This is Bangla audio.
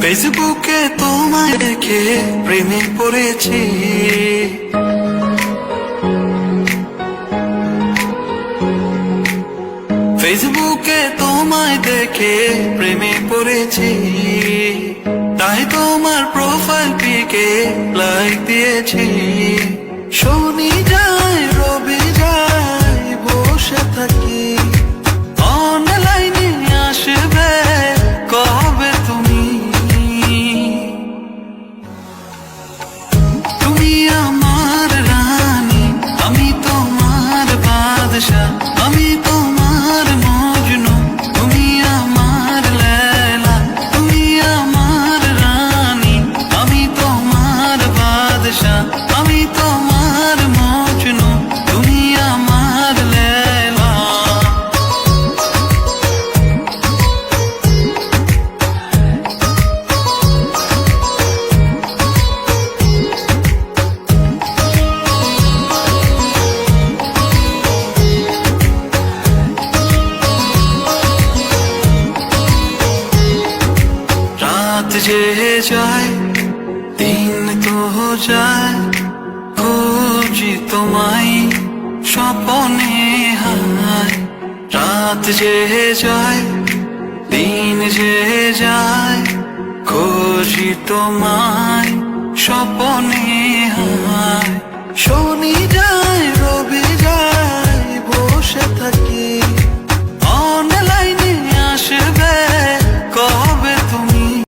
ফেসবুকে তোমায় দেখে প্রেমে পড়েছি, ফেসবুকে তোমায় দেখে প্রেমে পড়েছি, তাই তোমার প্রোফাইল পিকে লাইক দিয়েছি। শনি যায় রবি যায় বসে থাকি, অনলাইনে আসবে কবে তুমি? তুমি আমার রানী, আমি তোমার বাদশা, আমি তোমার মজনু, তুমি আমার লেলা। তুমি আমার রানী, আমি তোমার বাদশা, আমি তোমার মজনু, তুমি আমার লেলা। রাত যে যায় দিন তো যায়, খুঁজি তোমায় স্বপনে হায়। রাত যে যায় দিন যে যায়, খুঁজি তোমায় স্বপনে হায়। শনি